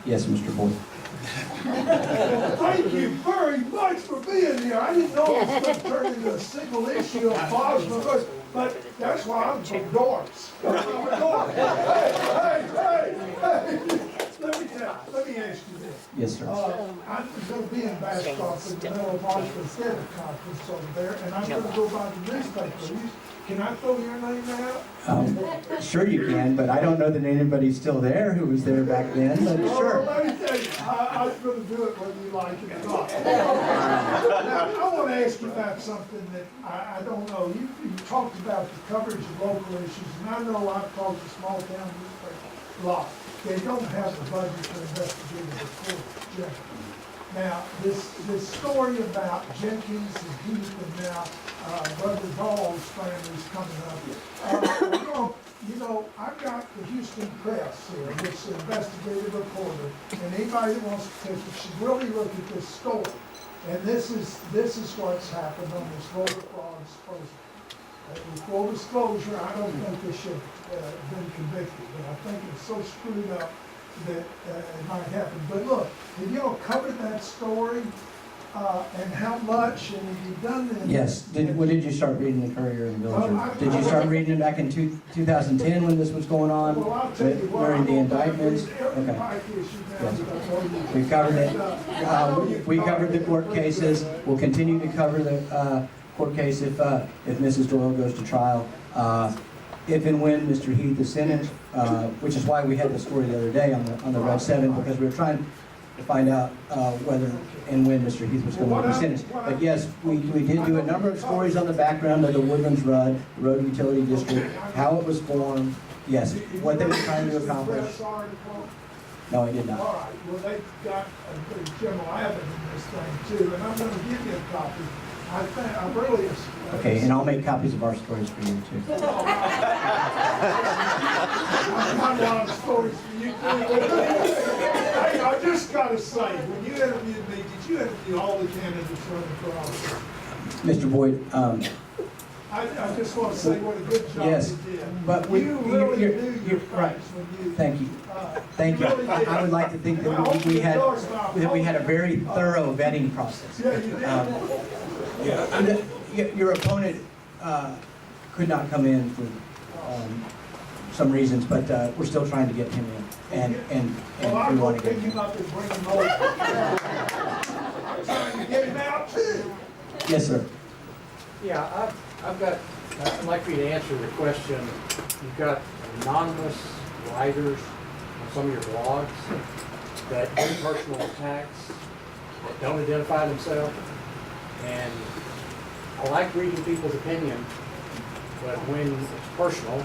Speaker 2: Yes, Mr. Boyd.
Speaker 6: Thank you very much for being here. I didn't know it was going to turn into a single issue of Bosma, but that's why I'm from Doris. Hey. Let me ask you this.
Speaker 2: Yes, sir.
Speaker 6: I'm going to be in Bastrop in the middle of March for the Senate conference over there, and I'm going to go by the newspaper. Can I throw your name out?
Speaker 2: Sure you can, but I don't know that anybody's still there who was there back then, but sure.
Speaker 6: Let me tell you, I was going to do it whether you like it or not. Now, I want to ask you about something that I don't know. You talked about the coverage of local issues, and I know I've talked to small town newspapers a lot. They don't have the budget to investigate the report generally. Now, this story about Jenkins and Heath and now Brother Ball's family's coming up. You know, I've got the Houston Press here, which is an investigative reporter, and anybody that wants to take it should really look at this story. And this is what's happened on this voter fraud disposal. With full disclosure, I don't think this should have been convicted, but I think it's so screwed up that it might happen. But look, have you all covered that story and how much, and have you done this?
Speaker 2: Yes. When did you start reading the Courier and the Villager? Did you start reading it back in 2010 when this was going on?
Speaker 6: Well, I'll tell you what,
Speaker 2: During the indictments?
Speaker 6: every
Speaker 2: Okay.
Speaker 6: PAC issue now
Speaker 2: Yes.
Speaker 6: that I know you-
Speaker 2: We covered it. We covered the court cases. We'll continue to cover the court case if Mrs. Doyle goes to trial. If and when Mr. Heath is sentenced, which is why we had the story the other day on the Red 7, because we were trying to find out whether and when Mr. Heath was going to be sentenced. But yes, we did do a number of stories on the background of the Woodlands Road Utility District, how it was formed, yes, what they were trying to accomplish.
Speaker 6: Press article.
Speaker 2: No, I did not.
Speaker 6: All right, well, they've got a general avenue in this thing too, and I'm gonna give you a copy. I really.
Speaker 2: Okay, and I'll make copies of our stories for you too.
Speaker 6: I've got a lot of stories for you too. Hey, I just gotta say, when you interviewed me, did you interview all the candidates running for office?
Speaker 2: Mr. Boyd,
Speaker 6: I just wanna say what a good job
Speaker 2: Yes,
Speaker 6: you did.
Speaker 2: but
Speaker 6: You really
Speaker 2: you're
Speaker 6: knew your
Speaker 2: right.
Speaker 6: facts when you.
Speaker 2: Thank you. Thank you. I would like to think that we had a very thorough vetting process.
Speaker 6: Yeah, you did.
Speaker 2: Your opponent could not come in for some reasons, but we're still trying to get him in, and
Speaker 6: Well,
Speaker 2: we
Speaker 6: I'm
Speaker 2: want
Speaker 6: gonna
Speaker 2: to get
Speaker 6: pick
Speaker 2: him
Speaker 6: him up and bring him over. I'm trying to get him out too.
Speaker 2: in. Yes, sir.
Speaker 7: Yeah, I'd like for you to answer the question. You've got anonymous writers on some of your blogs that do personal attacks, that don't identify themselves. And I like reading people's opinion, but when it's personal,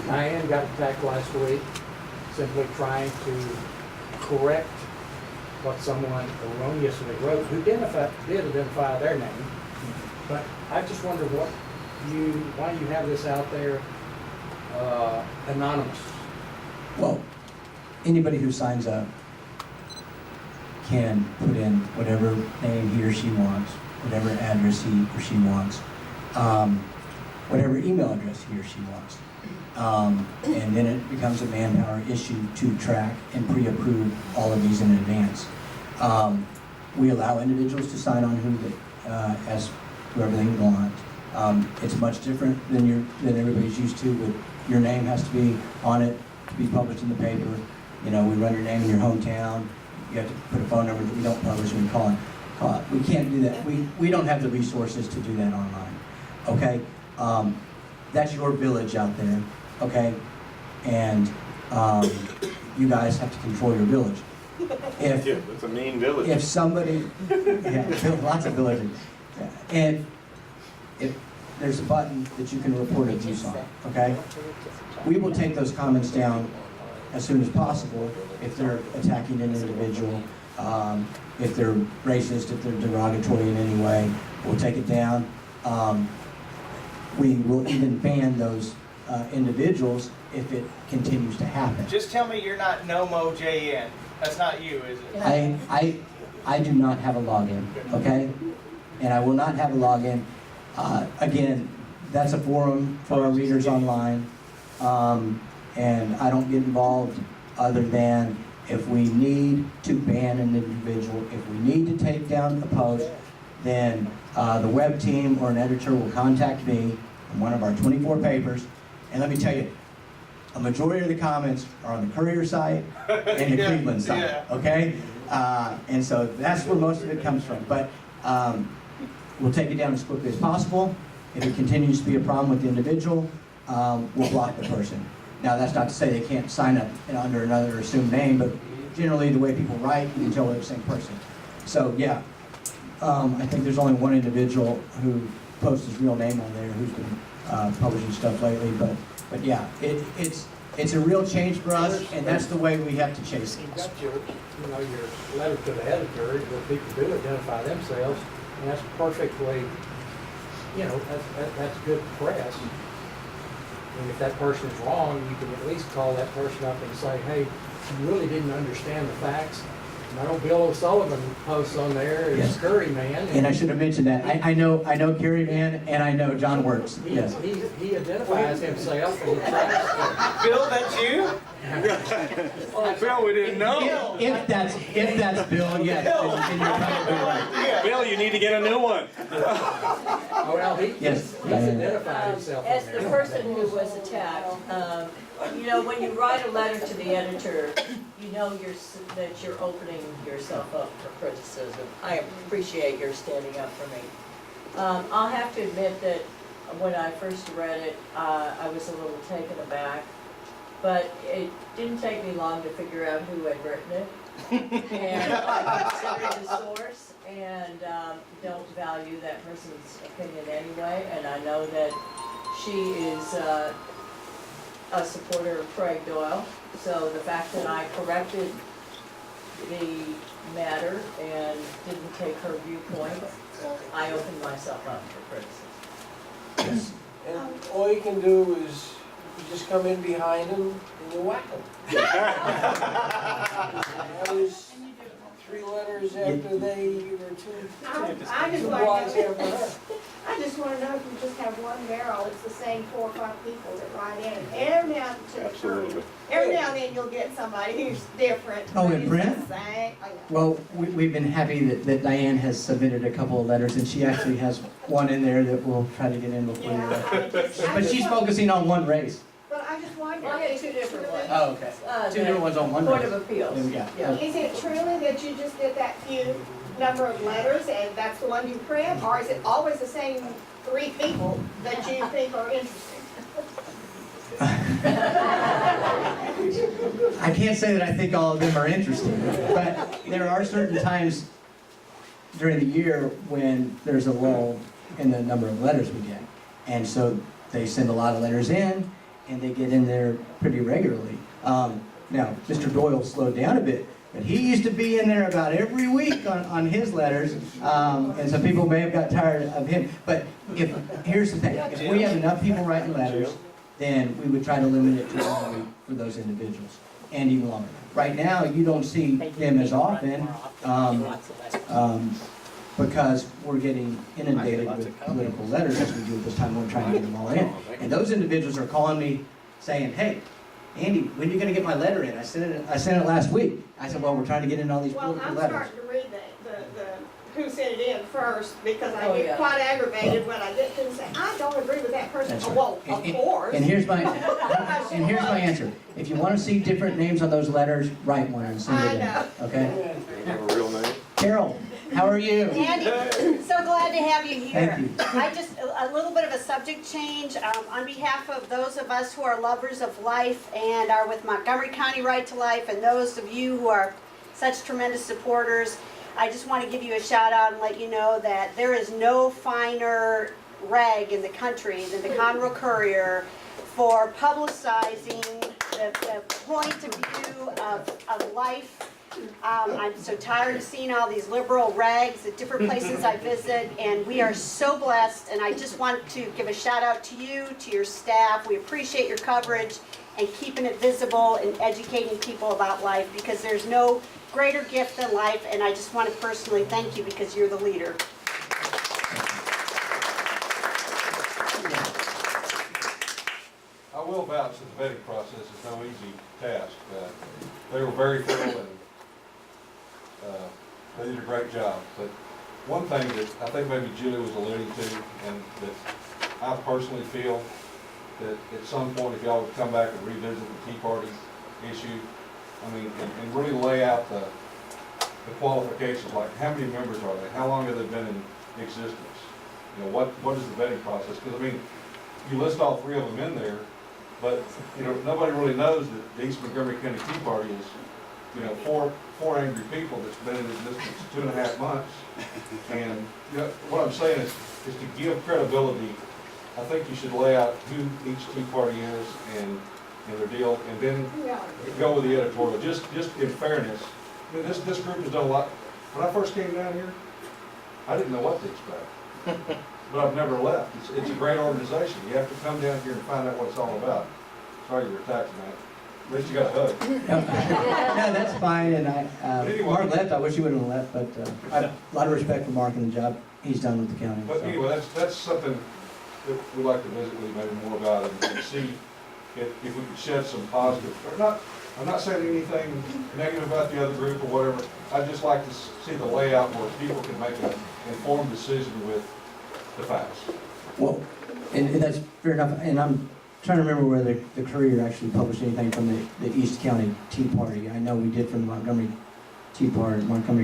Speaker 7: Diane got attacked last week, simply trying to correct what someone erroneously wrote, who did identify their name. But I just wonder why you have this out there anonymous.
Speaker 2: Well, anybody who signs up can put in whatever name he or she wants, whatever address he or she wants, whatever email address he or she wants. And then it becomes a manpower issue to track and pre-approve all of these in advance. We allow individuals to sign on as whoever they want. It's much different than everybody's used to. With your name has to be on it to be published in the paper. You know, we run your name in your hometown. You have to put a phone number that we don't publish and we call it. We can't do that. We don't have the resources to do that online. Okay, that's your village out there. Okay, and you guys have to control your village.
Speaker 5: It's a mean village.
Speaker 2: If somebody, yeah, lots of villages, and if there's a button that you can report abuse on, okay? We will take those comments down as soon as possible if they're attacking an individual, if they're racist, if they're derogatory in any way, we'll take it down. We will even ban those individuals if it continues to happen.
Speaker 3: Just tell me you're not NOMO-JN. That's not you, is it?
Speaker 2: I do not have a login, okay? And I will not have a login. Again, that's a forum for our readers online, and I don't get involved other than if we need to ban an individual, if we need to take down a post, then the web team or an editor will contact me on one of our 24 papers, and let me tell you, a majority of the comments are on the Courier site and the Cleveland site, okay? And so that's where most of it comes from. But we'll take it down as quickly as possible. If it continues to be a problem with the individual, we'll block the person. Now, that's not to say they can't sign up under another assumed name, but generally the way people write, you can tell they're the same person. So, yeah, I think there's only one individual who posts his real name on there who's been publishing stuff lately, but yeah, it's a real change for us, and that's the way we have to chase it.
Speaker 7: You got your letter to the editor, where people do identify themselves, and that's perfectly, that's good press. And if that person is wrong, you can at least call that person up and say, hey, you really didn't understand the facts. And I know Bill O'Sullivan posts on there as
Speaker 2: Yes.
Speaker 7: Curry Man.
Speaker 2: And I should have mentioned that. I know Curry Man, and I know John Works. Yes.
Speaker 7: He identifies himself and he tries
Speaker 3: Bill, that's you?
Speaker 5: Bill, we didn't know.
Speaker 2: If that's Bill, yes, then you're probably right.
Speaker 5: Bill, you need to get a new one.
Speaker 2: Yes.
Speaker 7: he's identified himself
Speaker 8: As
Speaker 7: on
Speaker 8: the
Speaker 7: there.
Speaker 8: person who was attacked, when you write a letter to the editor, you know that you're opening yourself up for criticism. I appreciate your standing up for me. I'll have to admit that when I first read it, I was a little taken aback, but it didn't take me long to figure out who had written it. And I considered the source and don't value that person's opinion anyway, and I know that she is a supporter of Craig Doyle, so the fact that I corrected the matter and didn't take her viewpoint, I opened myself up for criticism.
Speaker 9: And all you can do is you just come in behind them and you whack them. That was 3 letters after they were two blocks after her.
Speaker 10: I just want to know if you just have one barrel, it's the same 4 or 5 people that write in. Every now and then you'll get somebody who's different.
Speaker 2: Oh,
Speaker 10: but
Speaker 2: in
Speaker 10: it's
Speaker 2: print?
Speaker 10: the same. Oh, yeah.
Speaker 2: Well, we've been happy that Diane has submitted a couple of letters, and she actually has one in there that we'll try to get in before you. But she's focusing on one race.
Speaker 10: But I just wonder.
Speaker 8: Well, I had 2 different ones.
Speaker 2: Oh, okay. 2 different ones on one
Speaker 8: Court
Speaker 2: race.
Speaker 8: of Appeals.
Speaker 2: There we go.
Speaker 8: Yeah.
Speaker 10: Is it truly that you just did that few number of letters and that's the one you print? Or is it always the same 3 people that you think are interesting?
Speaker 2: I can't say that I think all of them are interesting, but there are certain times during the year when there's a lull in the number of letters we get. And so they send a lot of letters in, and they get in there pretty regularly. Now, Mr. Doyle slowed down a bit, but he used to be in there about every week on his letters, and some people may have got tired of him. But here's the thing, if we have enough people writing letters, then we would try to limit it to 1 week for those individuals, and even longer. Right now, you don't see them as often, because we're getting inundated with political letters as we do at this time. We're trying to get them all in. And those individuals are calling me saying, hey, Andy, when are you gonna get my letter in? I sent it last week. I said, well, we're trying to get in all these
Speaker 10: Well,
Speaker 2: political
Speaker 10: I'm
Speaker 2: letters.
Speaker 10: starting to read the who sent it in first, because I
Speaker 8: Oh,
Speaker 10: get
Speaker 8: yeah.
Speaker 10: quite aggravated when I get to and say, I don't agree with that person.
Speaker 2: That's
Speaker 10: Oh,
Speaker 2: right.
Speaker 10: well, of course.
Speaker 2: And here's my answer. If you want to see different names on those letters, write one and send it in, okay?
Speaker 5: Have a real name?
Speaker 2: Carol, how are you?
Speaker 11: Andy, so glad to have you here.
Speaker 2: Thank you.
Speaker 11: I just, a little bit of a subject change. On behalf of those of us who are lovers of life and are with Montgomery County Right to Life, and those of you who are such tremendous supporters, I just want to give you a shout out and let you know that there is no finer rag in the country than the Conroe Courier for publicizing the point of view of life. I'm so tired of seeing all these liberal rags at different places I visit, and we are so blessed, and I just want to give a shout out to you, to your staff. We appreciate your coverage and keeping it visible and educating people about life, because there's no greater gift than life, and I just want to personally thank you because you're the leader.
Speaker 12: I will vouch that the vetting process is no easy task. They were very thorough and they did a great job. But one thing that I think maybe Julie was alluding to, and that I personally feel that at some point, if y'all would come back and revisit the Tea Party issue, I mean, and really lay out the qualifications, like how many members are they, how long have they been in existence, you know, what is the vetting process? Because I mean, you list all three of them in there, but you know, nobody really knows that the East Montgomery County Tea Party is, you know, four angry people that's been in existence 2.5 months. And you know, what I'm saying is to give credibility, I think you should lay out who each Tea Party is and their deal, and then go with the editorial. Just in fairness, I mean, this group has done a lot. When I first came down here, I didn't know what to expect, but I've never left. It's a great organization. You have to come down here and find out what it's all about. Sorry you're attacking that. At least you got a hug.
Speaker 2: No, that's fine, and
Speaker 12: Anyway.
Speaker 2: Mark left. I wish he wouldn't have left, but I have a lot of respect for Mark and the job he's done with the county.
Speaker 12: But
Speaker 2: so.
Speaker 12: anyway, that's something that we'd like to visit with you maybe more about and see if we could shed some positive, or not, I'm not saying anything negative about the other group or whatever. I'd just like to see the layout where people can make an informed decision with the facts.
Speaker 2: Well, and that's fair enough, and I'm trying to remember whether the Courier actually published anything from the East County Tea Party. I know we did from the Montgomery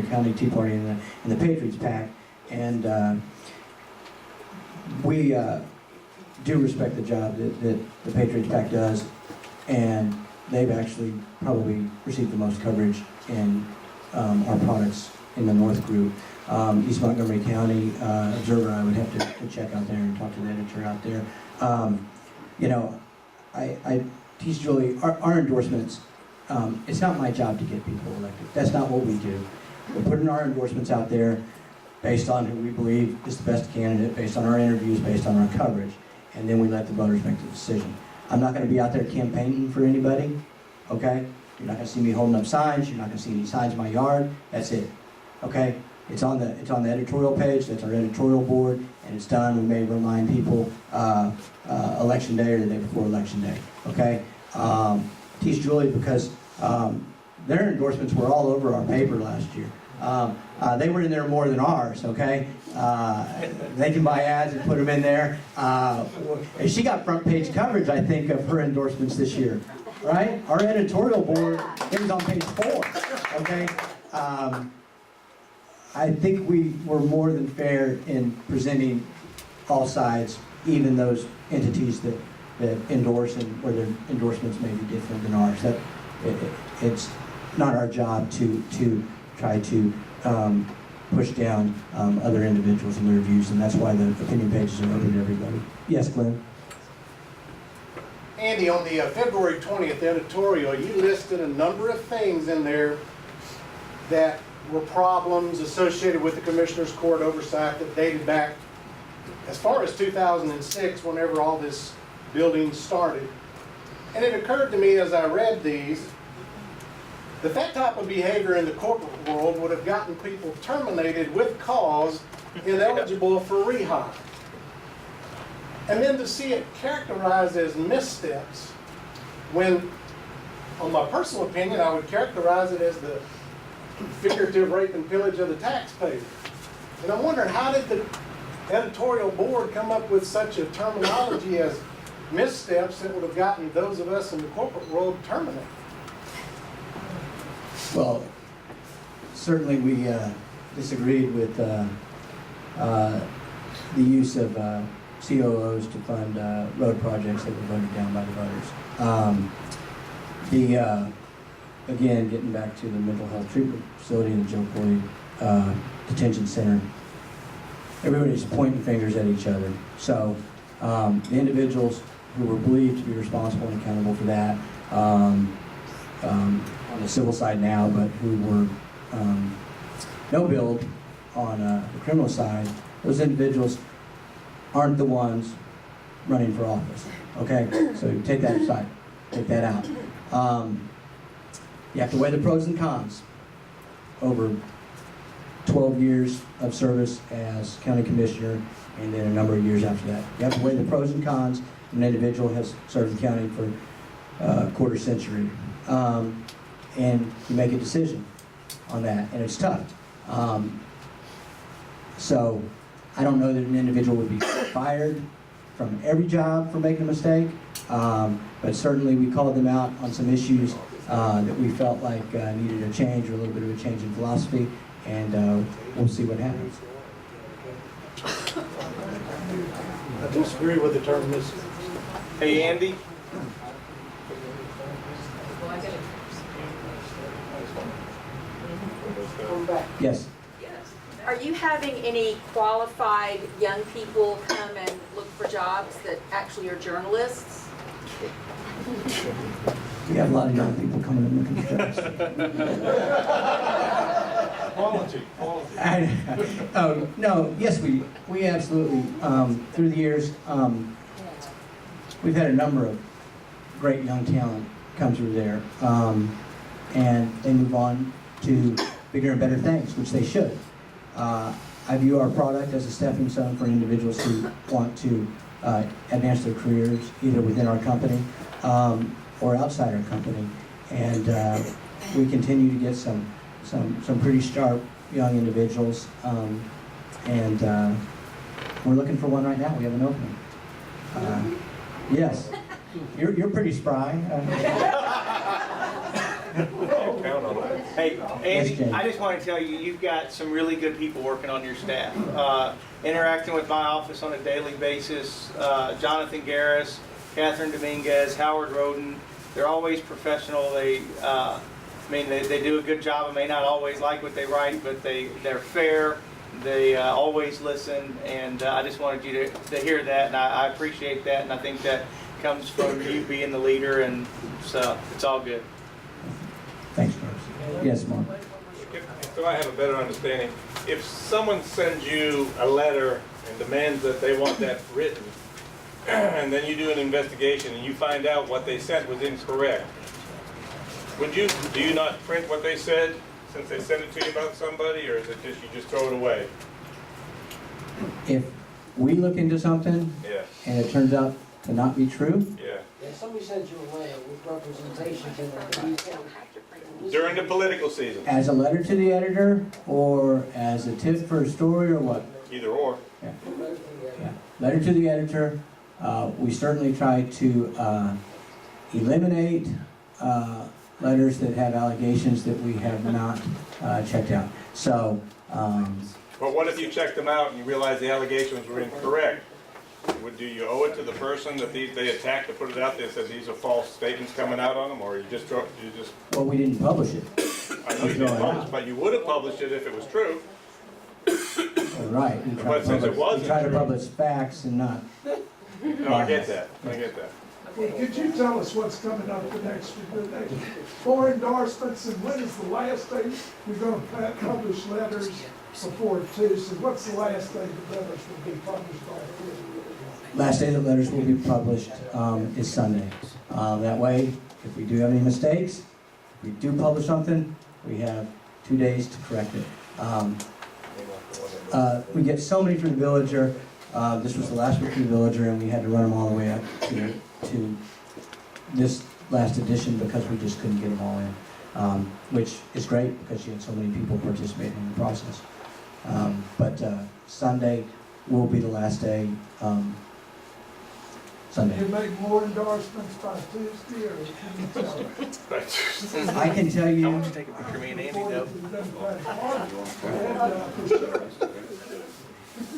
Speaker 2: County Tea Party and the Patriots PAC, and we do respect the job that the Patriots PAC does, and they've actually probably received the most coverage in our products in the North Group. East Montgomery County Observer, I would have to check out there and talk to the editor out there. You know, I teach Julie, our endorsements, it's not my job to get people elected. That's not what we do. We're putting our endorsements out there based on who we believe is the best candidate, based on our interviews, based on our coverage, and then we let the voters make the decision. I'm not going to be out there campaigning for anybody, okay? You're not going to see me holding up signs. You're not going to see any signs in my yard. That's it, okay? It's on the editorial page. That's our editorial board, and it's done. We may remind people election day or the day before election day, okay? Teach Julie because their endorsements were all over our paper last year. They were in there more than ours, okay? They can buy ads and put them in there. And she got front page coverage, I think, of her endorsements this year, right? Our editorial board, it was on page 4, okay? I think we were more than fair in presenting all sides, even those entities that endorse and where their endorsements may be different than ours. It's not our job to try to push down other individuals and their views, and that's why the opinion pages are open to everybody. Yes, Glenn?
Speaker 13: Andy, on the February 20th editorial, you listed a number of things in there that were problems associated with the Commissioner's Court oversight that dated back as far as 2006, whenever all this building started. And it occurred to me as I read these that that type of behavior in the corporate world would have gotten people terminated with cause, ineligible for rehire. And then to see it characterized as missteps, when, on my personal opinion, I would characterize it as the figurative rape and pillage of the taxpayer. And I'm wondering, how did the editorial board come up with such a terminology as missteps that would have gotten those of us in the corporate world terminated?
Speaker 2: Well, certainly we disagreed with the use of COOs to fund road projects that were voted down by the voters. Again, getting back to the mental health treatment facility and the Joe Coy detention center, everybody's pointing fingers at each other. So the individuals who were believed to be responsible and accountable for that, on the civil side now, but who were no billed on the criminal side, those individuals aren't the ones running for office. Okay, so take that aside, take that out. You have to weigh the pros and cons over 12 years of service as county commissioner, and then a number of years after that. You have to weigh the pros and cons. An individual has served the county for a quarter century. And you make a decision on that, and it's tough. So I don't know that an individual would be fired from every job for making a mistake, but certainly we called them out on some issues that we felt like needed a change, or a little bit of a change in philosophy, and we'll see what happens.
Speaker 7: I disagree with the term missteps.
Speaker 3: Hey, Andy?
Speaker 2: Yes.
Speaker 14: Are you having any qualified young people come and look for jobs that actually are journalists?
Speaker 2: We have a lot of young people coming and looking for jobs.
Speaker 12: Quality.
Speaker 2: No, yes, we absolutely, through the years, we've had a number of great young talent come through there, and they move on to bigger and better things, which they should. I view our product as a stepping stone for individuals who want to advance their careers, either within our company or outside our company. And we continue to get some pretty sharp young individuals, and we're looking for one right now. We have an opening. Yes, you're pretty spry.
Speaker 3: Hey, Andy,
Speaker 2: Yes,
Speaker 3: I just want to tell you, you've got some really good people working on your staff. Interacting with my office on a daily basis, Jonathan Garris, Catherine Dominguez, Howard Roden, they're always professional. They do a good job. I may not always like what they write, but they're fair. They always listen, and I just wanted you to hear that, and I appreciate that, and I think that comes from you being the leader, and so it's all good.
Speaker 2: Thanks, Bruce. Yes, Mark.
Speaker 5: So I have a better understanding. If someone sends you a letter and demands that they want that written, and then you do an investigation and you find out what they sent was incorrect, do you not print what they said since they sent it to you about somebody, or is it just you just throw it away?
Speaker 2: If we look into something
Speaker 5: Yeah.
Speaker 2: and it turns out to not be true,
Speaker 5: Yeah.
Speaker 9: Yeah, somebody sends you a letter with representations in there.
Speaker 5: During the political season.
Speaker 2: as a letter to the editor or as a tip for a story, or what?
Speaker 5: Either or.
Speaker 2: Yeah. Letter to the editor. We certainly try to eliminate letters that have allegations that we have not checked out. So,
Speaker 5: But what if you checked them out and you realized the allegations were incorrect? Do you owe it to the person that they attacked to put it out there and said these are false statements coming out on them, or you just
Speaker 2: well, we didn't publish it.
Speaker 5: I know you didn't publish, but you would have published it if it was true.
Speaker 2: Right. We
Speaker 5: But since it wasn't
Speaker 2: we try to
Speaker 5: true-
Speaker 2: publish facts and not.
Speaker 5: No, I get that. I get that.
Speaker 6: Well, could you tell us what's coming up the next 4 endorsements, and when is the last day you're going to publish letters before Tuesday? What's the last day the letters will be published by?
Speaker 2: last day that letters will be published is Sunday. That way, if we do have any mistakes, if we do publish something, we have 2 days to correct it. We get so many from the Villager. This was the last week from the Villager, and we had to run them all the way up to this last edition because we just couldn't get them all in, which is great because you had so many people participating in the process. But Sunday will be the last day. Sunday.
Speaker 6: You make more endorsements by Tuesday, or can you tell?
Speaker 2: I can tell
Speaker 3: I
Speaker 2: you.
Speaker 3: want you to take a picture of me and Andy though.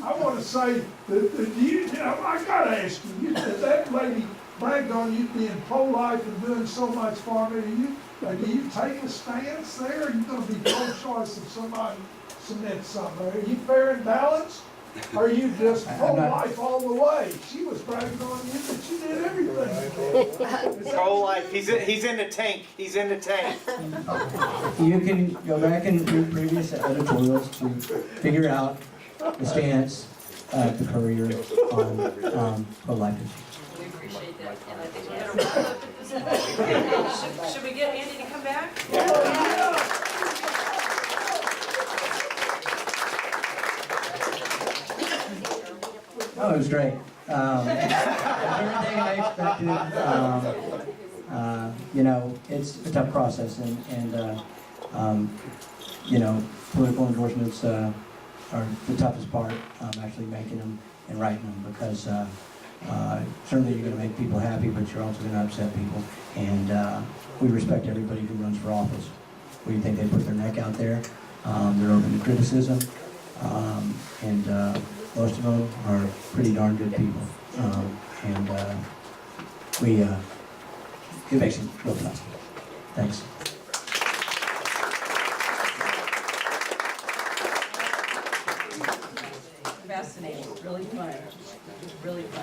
Speaker 6: I want to say that I gotta ask you, that lady bragged on you being pro-life and doing so much for me. Do you take a stance there? Are you gonna be pro-choice if somebody submits something? Are you fair and balanced? Or are you just pro-life all the way? She was bragging on you that you did everything.
Speaker 3: Pro-life, he's in the tank, he's in the tank.
Speaker 2: You can go back and read previous editorials to figure out the stance of the Courier on pro-life issues.
Speaker 1: We appreciate that, and I think we had a wrap up. Should we get Andy to come back?
Speaker 2: Oh, it was great. Everything I expected. You know, it's a tough process, and you know, political endorsements are the toughest part. Actually making them and writing them, because certainly you're going to make people happy, but you're also going to upset people. And we respect everybody who runs for office. We think they put their neck out there. They're open to criticism, and most of them are pretty darn good people. It makes it real tough. Thanks.
Speaker 1: Fascinating, really fun, really fun.